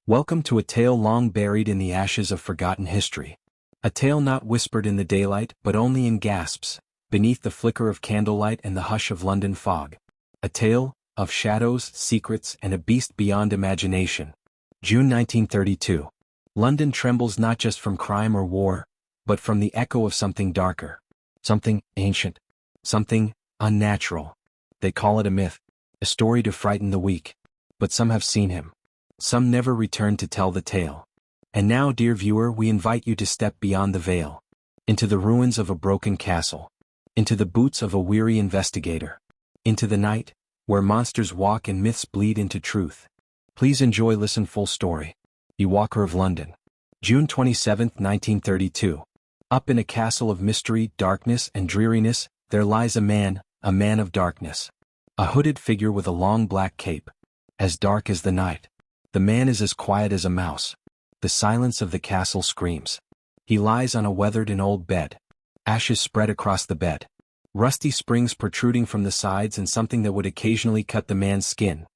Welcome to a tale long buried in the ashes of forgotten history. A tale not whispered in the daylight but only in gasps, beneath the flicker of candlelight and the hush of London fog. A tale of shadows, secrets, and a beast beyond imagination. June 1932. London trembles not just from crime or war, but from the echo of something darker. Something ancient. Something unnatural. They call it a myth, a story to frighten the weak. But some have seen him. Some never returned to tell the tale. And now, dear viewer, we invite you to step beyond the veil. Into the ruins of a broken castle. Into the boots of a weary investigator. Into the night, where monsters walk and myths bleed into truth. Please listen full story. The Walker of London. June 27, 1932. Up in a castle of mystery, darkness, and dreariness, there lies a man of darkness. A hooded figure with a long black cape. As dark as the night. The man is as quiet as a mouse. The silence of the castle screams. He lies on a weathered and old bed. Ashes spread across the bed. Rusty springs protruding from the sides and something that would occasionally cut the man's skin.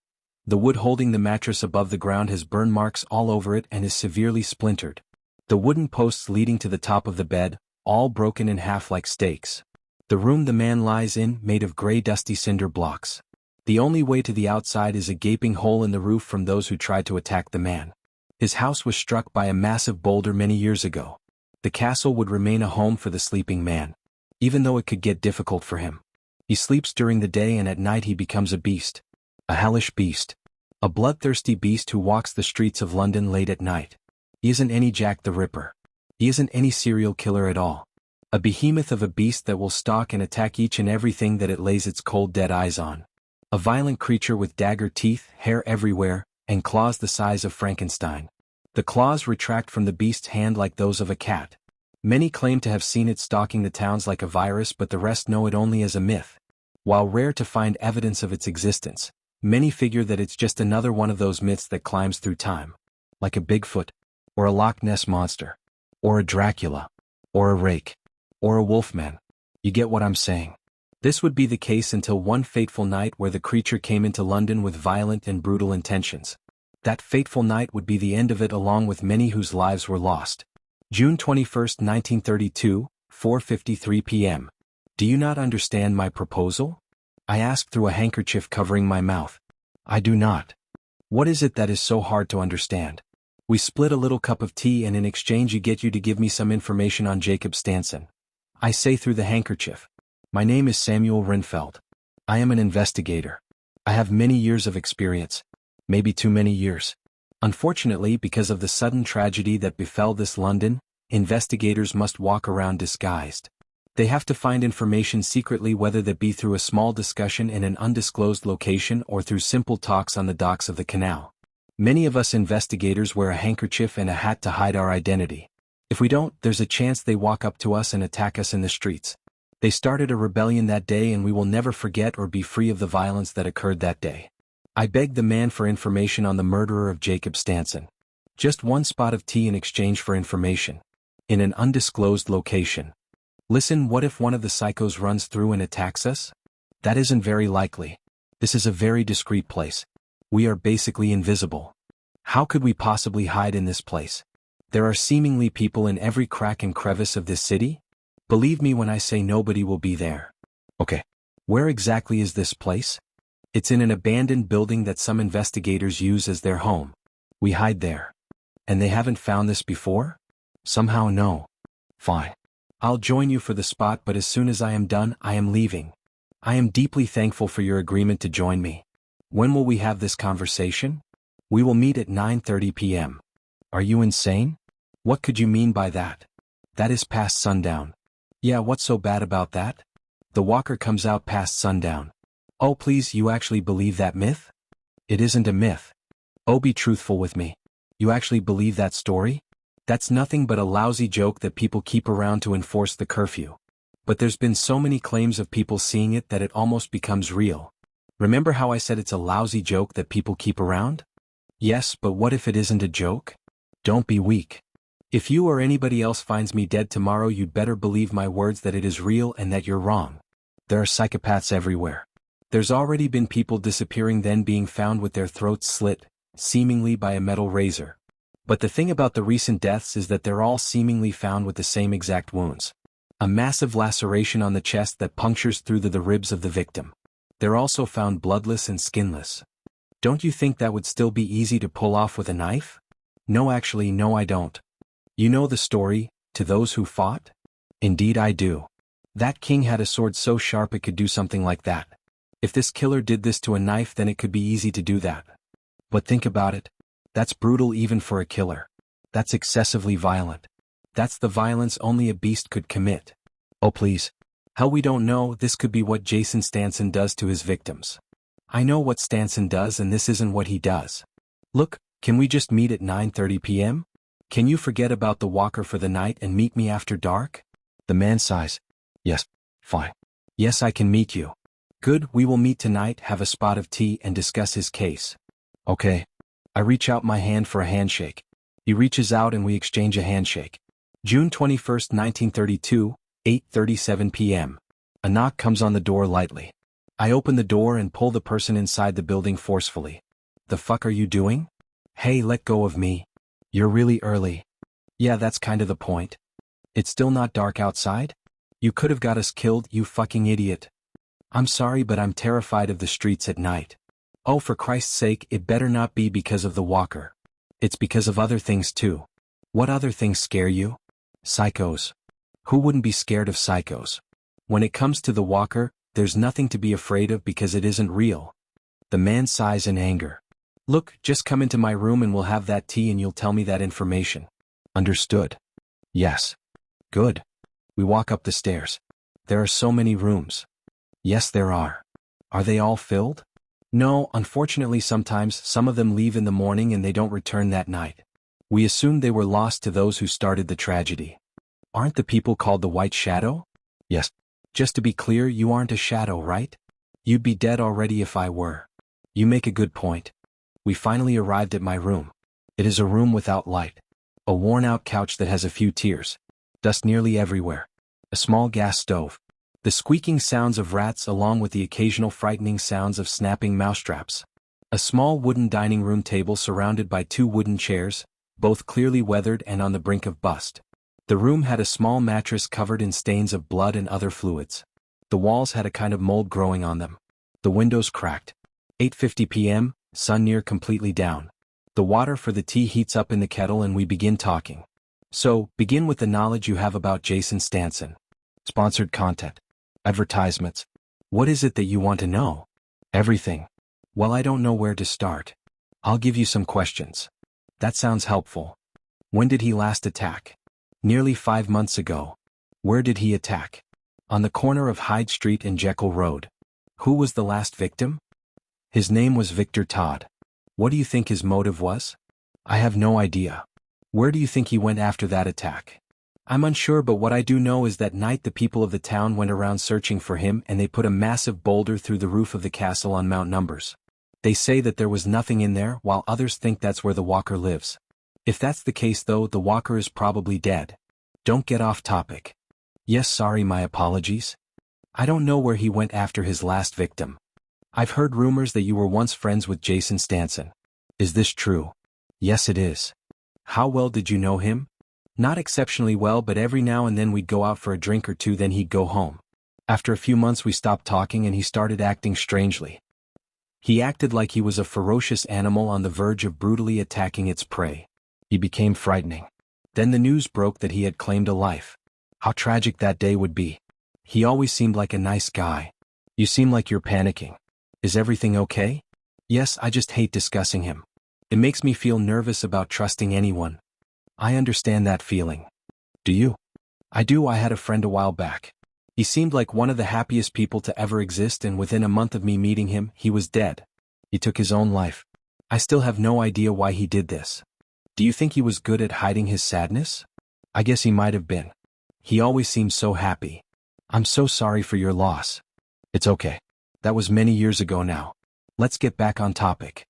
The wood holding the mattress above the ground has burn marks all over it and is severely splintered. The wooden posts leading to the top of the bed, all broken in half like stakes. The room the man lies in, made of gray dusty cinder blocks. The only way to the outside is a gaping hole in the roof from those who tried to attack the man. His house was struck by a massive boulder many years ago. The castle would remain a home for the sleeping man, even though it could get difficult for him. He sleeps during the day and at night he becomes a beast. A hellish beast. A bloodthirsty beast who walks the streets of London late at night. He isn't any Jack the Ripper. He isn't any serial killer at all. A behemoth of a beast that will stalk and attack each and everything that it lays its cold dead eyes on. A violent creature with dagger teeth, hair everywhere, and claws the size of Frankenstein. The claws retract from the beast's hand like those of a cat. Many claim to have seen it stalking the towns like a virus, but the rest know it only as a myth. While rare to find evidence of its existence, many figure that it's just another one of those myths that climbs through time. Like a Bigfoot, or a Loch Ness monster, or a Dracula, or a rake, or a wolfman. You get what I'm saying? This would be the case until one fateful night where the creature came into London with violent and brutal intentions. That fateful night would be the end of it, along with many whose lives were lost. June 21, 1932, 4:53 p.m. Do you not understand my proposal? I asked through a handkerchief covering my mouth. I do not. What is it that is so hard to understand? We split a little cup of tea and in exchange you to give me some information on Jacob Stanson. I say through the handkerchief. My name is Samuel Renfeld. I am an investigator. I have many years of experience. Maybe too many years. Unfortunately, because of the sudden tragedy that befell this London, investigators must walk around disguised. They have to find information secretly, whether that be through a small discussion in an undisclosed location or through simple talks on the docks of the canal. Many of us investigators wear a handkerchief and a hat to hide our identity. If we don't, there's a chance they walk up to us and attack us in the streets. They started a rebellion that day and we will never forget or be free of the violence that occurred that day. I begged the man for information on the murderer of Jacob Stanson. Just one spot of tea in exchange for information. In an undisclosed location. Listen, what if one of the psychos runs through and attacks us? That isn't very likely. This is a very discreet place. We are basically invisible. How could we possibly hide in this place? There are seemingly people in every crack and crevice of this city. Believe me when I say nobody will be there. Okay. Where exactly is this place? It's in an abandoned building that some investigators use as their home. We hide there. And they haven't found this before? Somehow no. Fine. I'll join you for the spot, but as soon as I am done, I am leaving. I am deeply thankful for your agreement to join me. When will we have this conversation? We will meet at 9:30 p.m. Are you insane? What could you mean by that? That is past sundown. Yeah, what's so bad about that? The Walker comes out past sundown. Oh please, you actually believe that myth? It isn't a myth. Oh, be truthful with me. You actually believe that story? That's nothing but a lousy joke that people keep around to enforce the curfew. But there's been so many claims of people seeing it that it almost becomes real. Remember how I said it's a lousy joke that people keep around? Yes, but what if it isn't a joke? Don't be weak. If you or anybody else finds me dead tomorrow, you'd better believe my words that it is real and that you're wrong. There are psychopaths everywhere. There's already been people disappearing then being found with their throats slit, seemingly by a metal razor. But the thing about the recent deaths is that they're all seemingly found with the same exact wounds. A massive laceration on the chest that punctures through the ribs of the victim. They're also found bloodless and skinless. Don't you think that would still be easy to pull off with a knife? No, actually, no, I don't. You know the story, To Those Who Fought? Indeed I do. That king had a sword so sharp it could do something like that. If this killer did this to a knife, then it could be easy to do that. But think about it. That's brutal even for a killer. That's excessively violent. That's the violence only a beast could commit. Oh please. Hell, we don't know, this could be what Jason Stanson does to his victims. I know what Stanson does, and this isn't what he does. Look, can we just meet at 9:30 p.m.? Can you forget about the walker for the night and meet me after dark? The man sighs. Yes, fine. Yes, I can meet you. Good, we will meet tonight, have a spot of tea and discuss his case. Okay. I reach out my hand for a handshake. He reaches out and we exchange a handshake. June 21st, 1932, 8:37 p.m. A knock comes on the door lightly. I open the door and pull the person inside the building forcefully. The fuck are you doing? Hey, let go of me. You're really early. Yeah, that's kind of the point. It's still not dark outside? You could have got us killed, you fucking idiot. I'm sorry, but I'm terrified of the streets at night. Oh, for Christ's sake, it better not be because of the walker. It's because of other things too. What other things scare you? Psychos. Who wouldn't be scared of psychos? When it comes to the walker, there's nothing to be afraid of because it isn't real. The man sighs in anger. Look, just come into my room and we'll have that tea and you'll tell me that information. Understood. Yes. Good. We walk up the stairs. There are so many rooms. Yes, there are. Are they all filled? No, unfortunately sometimes some of them leave in the morning and they don't return that night. We assume they were lost to those who started the tragedy. Aren't the people called the White Shadow? Yes. Just to be clear, you aren't a shadow, right? You'd be dead already if I were. You make a good point. We finally arrived at my room. It is a room without light. A worn-out couch that has a few tears. Dust nearly everywhere. A small gas stove. The squeaking sounds of rats along with the occasional frightening sounds of snapping mousetraps. A small wooden dining room table surrounded by two wooden chairs, both clearly weathered and on the brink of bust. The room had a small mattress covered in stains of blood and other fluids. The walls had a kind of mold growing on them. The windows cracked. 8:50 p.m., sun near completely down. The water for the tea heats up in the kettle and we begin talking. So, begin with the knowledge you have about Jason Stanson. Sponsored content. Advertisements. What is it that you want to know? Everything. Well, I don't know where to start. I'll give you some questions. That sounds helpful. When did he last attack? Nearly 5 months ago. Where did he attack? On the corner of Hyde Street and Jekyll Road. Who was the last victim? His name was Victor Todd. What do you think his motive was? I have no idea. Where do you think he went after that attack? I'm unsure, but what I do know is that night the people of the town went around searching for him and they put a massive boulder through the roof of the castle on Mount Numbers. They say that there was nothing in there, while others think that's where the walker lives. If that's the case though, the walker is probably dead. Don't get off topic. Yes, sorry, my apologies. I don't know where he went after his last victim. I've heard rumors that you were once friends with Jason Stanson. Is this true? Yes, it is. How well did you know him? Not exceptionally well, but every now and then we'd go out for a drink or two, then he'd go home. After a few months we stopped talking and he started acting strangely. He acted like he was a ferocious animal on the verge of brutally attacking its prey. He became frightening. Then the news broke that he had claimed a life. How tragic that day would be. He always seemed like a nice guy. You seem like you're panicking. Is everything okay? Yes, I just hate discussing him. It makes me feel nervous about trusting anyone. I understand that feeling. Do you? I do. I had a friend a while back. He seemed like one of the happiest people to ever exist, and within a month of me meeting him, he was dead. He took his own life. I still have no idea why he did this. Do you think he was good at hiding his sadness? I guess he might have been. He always seemed so happy. I'm so sorry for your loss. It's okay. That was many years ago now. Let's get back on topic.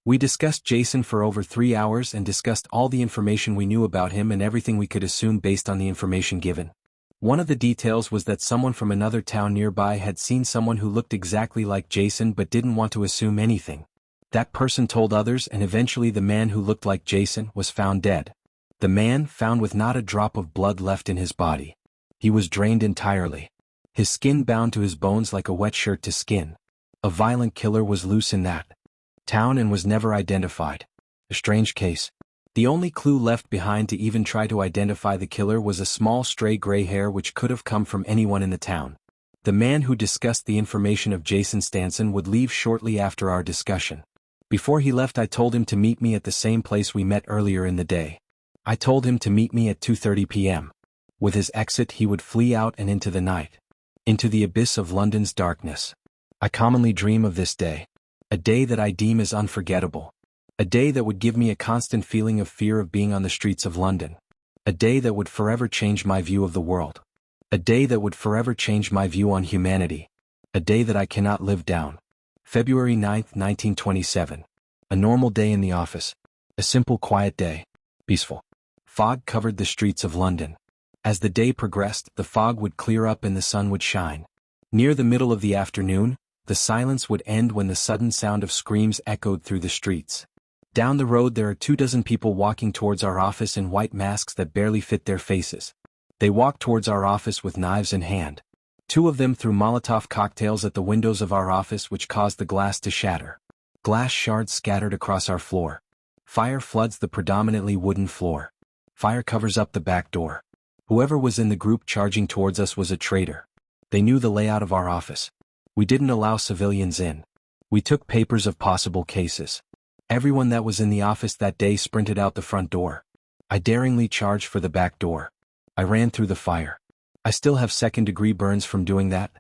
We discussed Jason for over 3 hours and discussed all the information we knew about him and everything we could assume based on the information given. One of the details was that someone from another town nearby had seen someone who looked exactly like Jason but didn't want to assume anything. That person told others, and eventually the man who looked like Jason was found dead. The man found with not a drop of blood left in his body. He was drained entirely. His skin bound to his bones like a wet shirt to skin. A violent killer was loose in that town and was never identified. A strange case. The only clue left behind to even try to identify the killer was a small stray gray hair which could have come from anyone in the town. The man who discussed the information of Jason Stanson would leave shortly after our discussion. Before he left, I told him to meet me at the same place we met earlier in the day. I told him to meet me at 2:30 p.m. With his exit, he would flee out and into the night. Into the abyss of London's darkness. I commonly dream of this day. A day that I deem as unforgettable. A day that would give me a constant feeling of fear of being on the streets of London. A day that would forever change my view of the world. A day that would forever change my view on humanity. A day that I cannot live down. February 9, 1927. A normal day in the office. A simple, quiet day. Peaceful. Fog covered the streets of London. As the day progressed, the fog would clear up and the sun would shine. Near the middle of the afternoon, the silence would end when the sudden sound of screams echoed through the streets. Down the road there are 24 people walking towards our office in white masks that barely fit their faces. They walked towards our office with knives in hand. 2 of them threw Molotov cocktails at the windows of our office which caused the glass to shatter. Glass shards scattered across our floor. Fire floods the predominantly wooden floor. Fire covers up the back door. Whoever was in the group charging towards us was a traitor. They knew the layout of our office. We didn't allow civilians in. We took papers of possible cases. Everyone that was in the office that day sprinted out the front door. I daringly charged for the back door. I ran through the fire. I still have second-degree burns from doing that.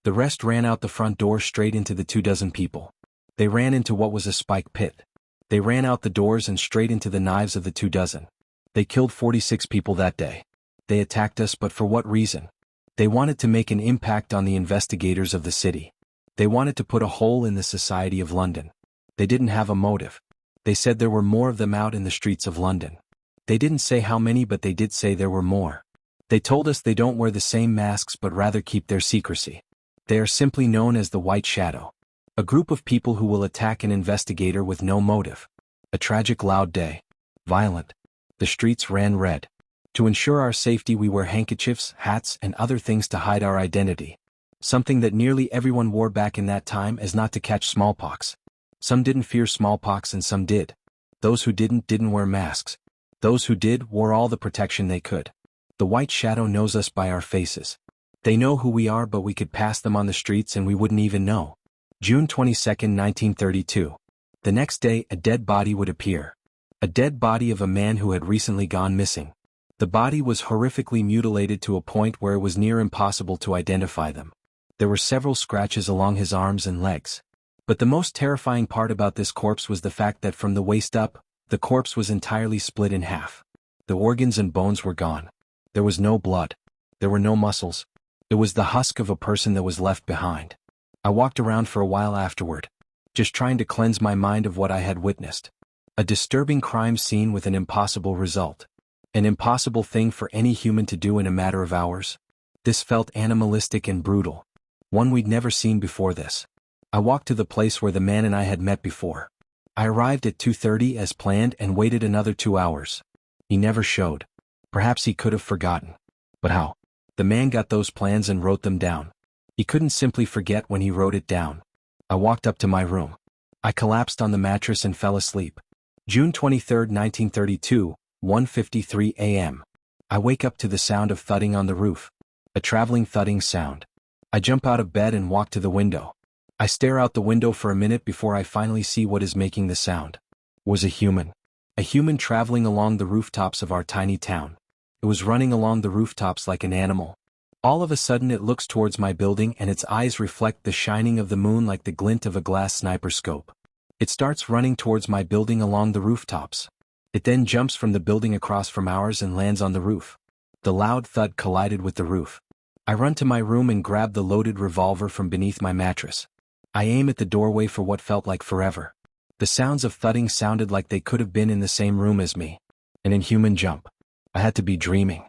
The rest ran out the front door straight into the 24 people. They ran into what was a spike pit. They ran out the doors and straight into the knives of the 24. They killed 46 people that day. They attacked us, but for what reason? They wanted to make an impact on the investigators of the city. They wanted to put a hole in the society of London. They didn't have a motive. They said there were more of them out in the streets of London. They didn't say how many, but they did say there were more. They told us they don't wear the same masks but rather keep their secrecy. They are simply known as the White Shadow. A group of people who will attack an investigator with no motive. A tragic, loud day. Violent. The streets ran red. To ensure our safety, we wear handkerchiefs, hats, and other things to hide our identity. Something that nearly everyone wore back in that time as not to catch smallpox. Some didn't fear smallpox and some did. Those who didn't wear masks. Those who did wore all the protection they could. The White Shadow knows us by our faces. They know who we are, but we could pass them on the streets and we wouldn't even know. June 22, 1932. The next day, a dead body would appear. A dead body of a man who had recently gone missing. The body was horrifically mutilated to a point where it was near impossible to identify them. There were several scratches along his arms and legs. But the most terrifying part about this corpse was the fact that from the waist up, the corpse was entirely split in half. The organs and bones were gone. There was no blood. There were no muscles. It was the husk of a person that was left behind. I walked around for a while afterward, just trying to cleanse my mind of what I had witnessed. A disturbing crime scene with an impossible result. An impossible thing for any human to do in a matter of hours. This felt animalistic and brutal. One we'd never seen before this. I walked to the place where the man and I had met before. I arrived at 2:30 as planned and waited another 2 hours. He never showed. Perhaps he could have forgotten. But how? The man got those plans and wrote them down. He couldn't simply forget when he wrote it down. I walked up to my room. I collapsed on the mattress and fell asleep. June 23, 1932, 1:53 a.m. I wake up to the sound of thudding on the roof. A traveling thudding sound. I jump out of bed and walk to the window. I stare out the window for a minute before I finally see what is making the sound. It was a human. A human traveling along the rooftops of our tiny town. It was running along the rooftops like an animal. All of a sudden it looks towards my building and its eyes reflect the shining of the moon like the glint of a glass sniper scope. It starts running towards my building along the rooftops. It then jumps from the building across from ours and lands on the roof. The loud thud collided with the roof. I run to my room and grab the loaded revolver from beneath my mattress. I aim at the doorway for what felt like forever. The sounds of thudding sounded like they could have been in the same room as me. An inhuman jump. I had to be dreaming.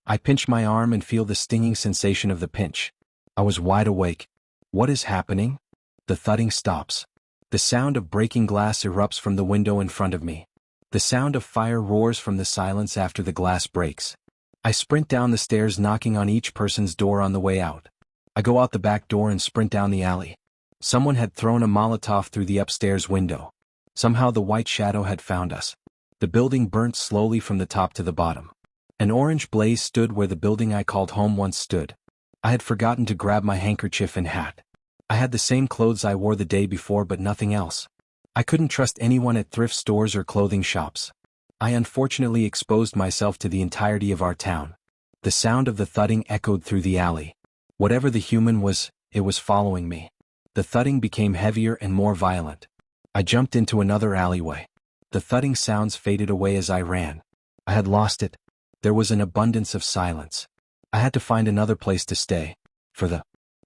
I pinch my arm and feel the stinging sensation of the pinch. I was wide awake. What is happening? The thudding stops. The sound of breaking glass erupts from the window in front of me. The sound of fire roars from the silence after the glass breaks. I sprint down the stairs, knocking on each person's door on the way out. I go out the back door and sprint down the alley. Someone had thrown a Molotov through the upstairs window. Somehow the white shadow had found us. The building burnt slowly from the top to the bottom. An orange blaze stood where the building I called home once stood. I had forgotten to grab my handkerchief and hat. I had the same clothes I wore the day before, but nothing else. I couldn't trust anyone at thrift stores or clothing shops. I unfortunately exposed myself to the entirety of our town. The sound of the thudding echoed through the alley. Whatever the human was, it was following me. The thudding became heavier and more violent. I jumped into another alleyway. The thudding sounds faded away as I ran. I had lost it. There was an abundance of silence. I had to find another place to stay. For the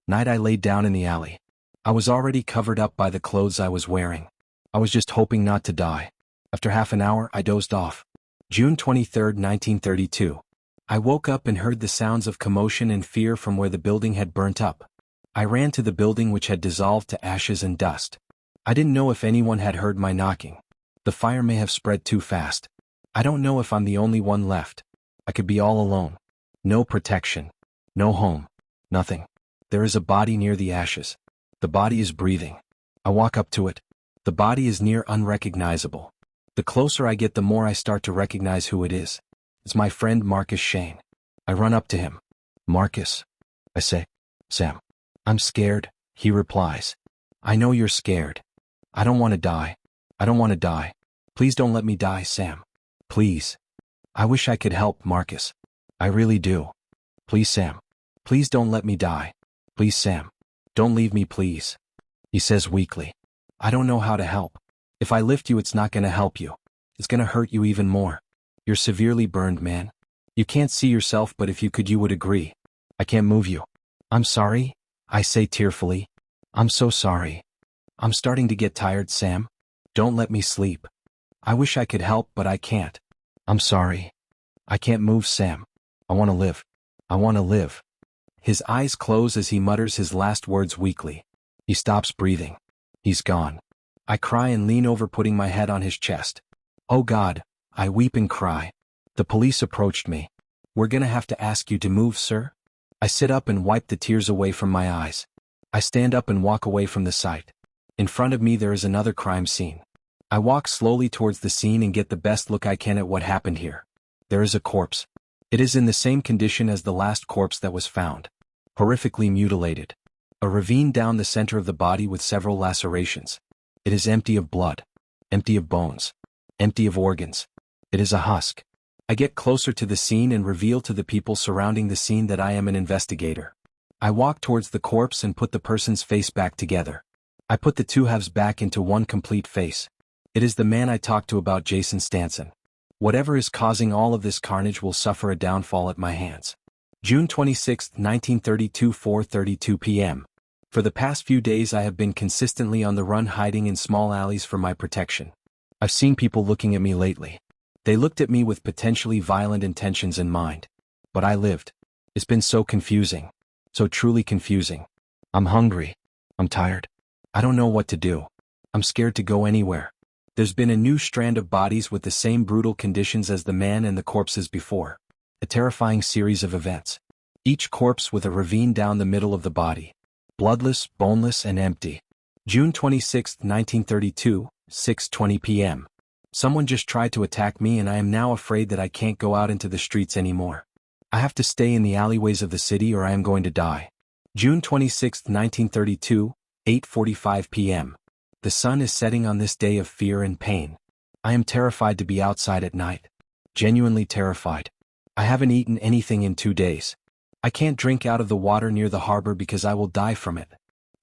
night I laid down in the alley. I was already covered up by the clothes I was wearing. I was just hoping not to die. After half an hour, I dozed off. June 23, 1932. I woke up and heard the sounds of commotion and fear from where the building had burnt up. I ran to the building, which had dissolved to ashes and dust. I didn't know if anyone had heard my knocking. The fire may have spread too fast. I don't know if I'm the only one left. I could be all alone. No protection. No home. Nothing. There is a body near the ashes. The body is breathing. I walk up to it. The body is near unrecognizable. The closer I get, the more I start to recognize who it is. It's my friend Marcus Shane. I run up to him. Marcus. I say, Sam. I'm scared, he replies. I know you're scared. I don't want to die. I don't want to die. Please don't let me die, Sam. Please. I wish I could help, Marcus. I really do. Please, Sam. Please don't let me die. Please, Sam. Don't leave me, please. He says weakly. I don't know how to help. If I lift you, it's not gonna help you. It's gonna hurt you even more. You're severely burned, man. You can't see yourself, but if you could, you would agree. I can't move you. I'm sorry, I say tearfully. I'm so sorry. I'm starting to get tired, Sam. Don't let me sleep. I wish I could help, but I can't. I'm sorry. I can't move, Sam. I want to live. I want to live. His eyes close as he mutters his last words weakly. He stops breathing. He's gone. I cry and lean over, putting my head on his chest. Oh God, I weep and cry. The police approached me. We're gonna have to ask you to move, sir. I sit up and wipe the tears away from my eyes. I stand up and walk away from the site. In front of me there is another crime scene. I walk slowly towards the scene and get the best look I can at what happened here. There is a corpse. It is in the same condition as the last corpse that was found. Horrifically mutilated. A ravine down the center of the body with several lacerations. It is empty of blood. Empty of bones. Empty of organs. It is a husk. I get closer to the scene and reveal to the people surrounding the scene that I am an investigator. I walk towards the corpse and put the person's face back together. I put the two halves back into one complete face. It is the man I talked to about, Jason Stanson. Whatever is causing all of this carnage will suffer a downfall at my hands. June 26, 1932, 4:32 p.m. For the past few days I have been consistently on the run, hiding in small alleys for my protection. I've seen people looking at me lately. They looked at me with potentially violent intentions in mind. But I lived. It's been so confusing. So truly confusing. I'm hungry. I'm tired. I don't know what to do. I'm scared to go anywhere. There's been a new strand of bodies with the same brutal conditions as the man and the corpses before. A terrifying series of events. Each corpse with a ravine down the middle of the body. Bloodless, boneless, and empty. June 26, 1932, 6:20 p.m. Someone just tried to attack me and I am now afraid that I can't go out into the streets anymore. I have to stay in the alleyways of the city or I am going to die. June 26, 1932, 8:45 p.m. The sun is setting on this day of fear and pain. I am terrified to be outside at night. Genuinely terrified. I haven't eaten anything in 2 days. I can't drink out of the water near the harbor because I will die from it.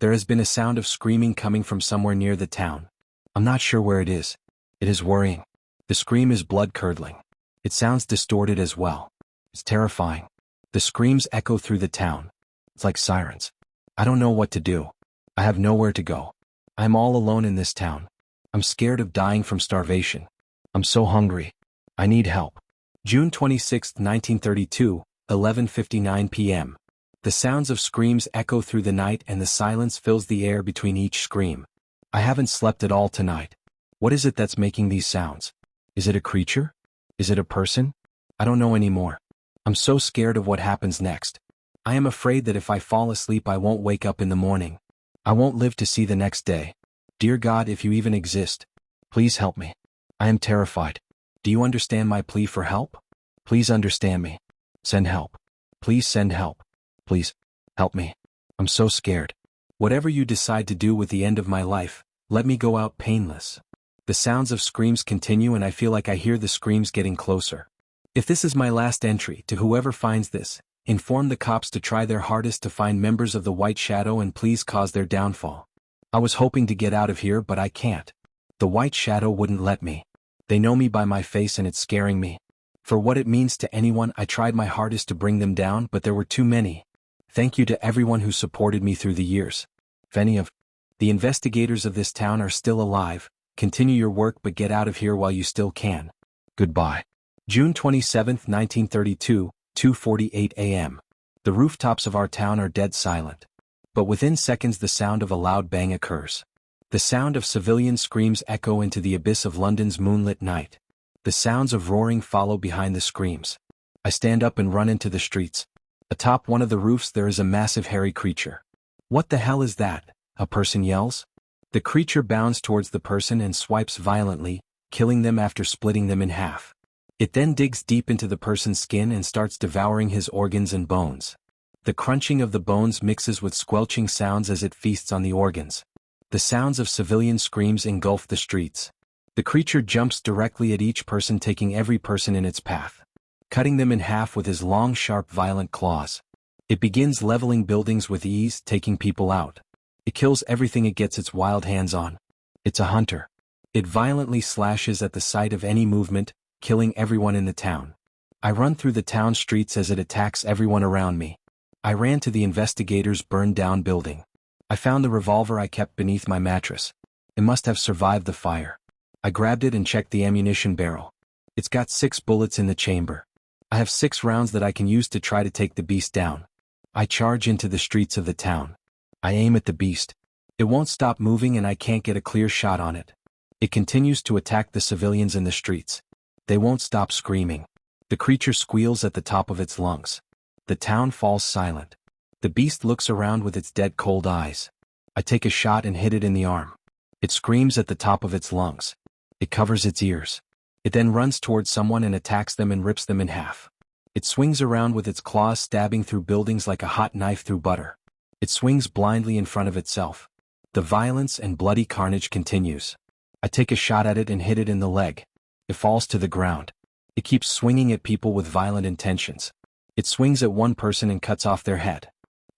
There has been a sound of screaming coming from somewhere near the town. I'm not sure where it is. It is worrying. The scream is blood-curdling. It sounds distorted as well. It's terrifying. The screams echo through the town. It's like sirens. I don't know what to do. I have nowhere to go. I'm all alone in this town. I'm scared of dying from starvation. I'm so hungry. I need help. June 26, 1932, 11:59 p.m. The sounds of screams echo through the night and the silence fills the air between each scream. I haven't slept at all tonight. What is it that's making these sounds? Is it a creature? Is it a person? I don't know anymore. I'm so scared of what happens next. I am afraid that if I fall asleep I won't wake up in the morning. I won't live to see the next day. Dear God, if you even exist, please help me. I am terrified. Do you understand my plea for help? Please understand me. Send help. Please send help. Please, help me. I'm so scared. Whatever you decide to do with the end of my life, let me go out painless. The sounds of screams continue and I feel like I hear the screams getting closer. If this is my last entry, to whoever finds this, inform the cops to try their hardest to find members of the White Shadow and please cause their downfall. I was hoping to get out of here but I can't. The White Shadow wouldn't let me. They know me by my face and it's scaring me. For what it means to anyone, I tried my hardest to bring them down but there were too many. Thank you to everyone who supported me through the years. If any of the investigators of this town are still alive, continue your work but get out of here while you still can. Goodbye. June 27, 1932, 2:48 a.m. The rooftops of our town are dead silent. But within seconds the sound of a loud bang occurs. The sound of civilian screams echo into the abyss of London's moonlit night. The sounds of roaring follow behind the screams. I stand up and run into the streets. Atop one of the roofs there is a massive hairy creature. What the hell is that? A person yells. The creature bounds towards the person and swipes violently, killing them after splitting them in half. It then digs deep into the person's skin and starts devouring his organs and bones. The crunching of the bones mixes with squelching sounds as it feasts on the organs. The sounds of civilian screams engulf the streets. The creature jumps directly at each person, taking every person in its path, cutting them in half with his long, sharp, violent claws. It begins leveling buildings with ease, taking people out. It kills everything it gets its wild hands on. It's a hunter. It violently slashes at the sight of any movement, killing everyone in the town. I run through the town streets as it attacks everyone around me. I ran to the investigators' burned-down building. I found the revolver I kept beneath my mattress. It must have survived the fire. I grabbed it and checked the ammunition barrel. It's got 6 bullets in the chamber. I have 6 rounds that I can use to try to take the beast down. I charge into the streets of the town. I aim at the beast. It won't stop moving and I can't get a clear shot on it. It continues to attack the civilians in the streets. They won't stop screaming. The creature squeals at the top of its lungs. The town falls silent. The beast looks around with its dead cold eyes. I take a shot and hit it in the arm. It screams at the top of its lungs. It covers its ears. It then runs towards someone and attacks them and rips them in half. It swings around with its claws, stabbing through buildings like a hot knife through butter. It swings blindly in front of itself. The violence and bloody carnage continues. I take a shot at it and hit it in the leg. It falls to the ground. It keeps swinging at people with violent intentions. It swings at one person and cuts off their head.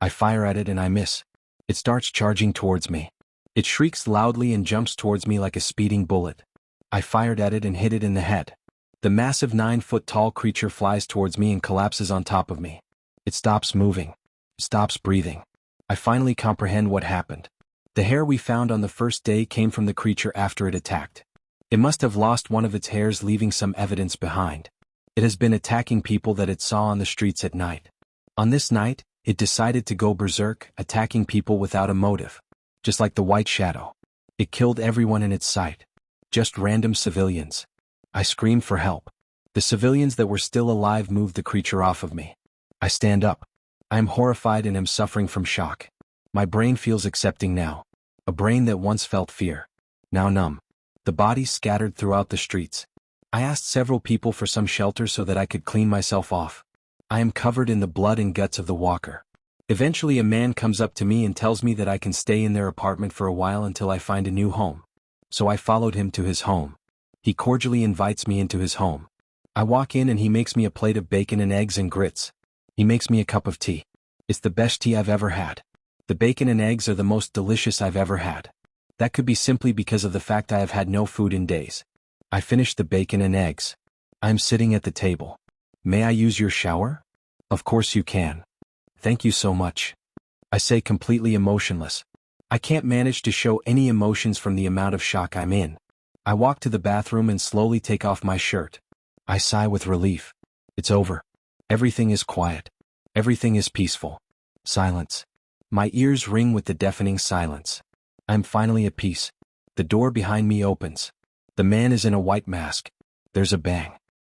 I fire at it and I miss. It starts charging towards me. It shrieks loudly and jumps towards me like a speeding bullet. I fired at it and hit it in the head. The massive 9-foot-tall creature flies towards me and collapses on top of me. It stops moving. Stops breathing. I finally comprehend what happened. The hair we found on the first day came from the creature after it attacked. It must have lost one of its hairs, leaving some evidence behind. It has been attacking people that it saw on the streets at night. On this night, it decided to go berserk, attacking people without a motive. Just like the White Shadow. It killed everyone in its sight. Just random civilians. I screamed for help. The civilians that were still alive moved the creature off of me. I stand up. I am horrified and am suffering from shock. My brain feels accepting now. A brain that once felt fear. Now numb. The bodies scattered throughout the streets. I asked several people for some shelter so that I could clean myself off. I am covered in the blood and guts of the walker. Eventually a man comes up to me and tells me that I can stay in their apartment for a while until I find a new home. So I followed him to his home. He cordially invites me into his home. I walk in and he makes me a plate of bacon and eggs and grits. He makes me a cup of tea. It's the best tea I've ever had. The bacon and eggs are the most delicious I've ever had. That could be simply because of the fact I have had no food in days. I finish the bacon and eggs. I am sitting at the table. May I use your shower? Of course you can. Thank you so much. I say, completely emotionless. I can't manage to show any emotions from the amount of shock I'm in. I walk to the bathroom and slowly take off my shirt. I sigh with relief. It's over. Everything is quiet. Everything is peaceful. Silence. My ears ring with the deafening silence. I'm finally at peace. The door behind me opens. The man is in a white mask. There's a bang.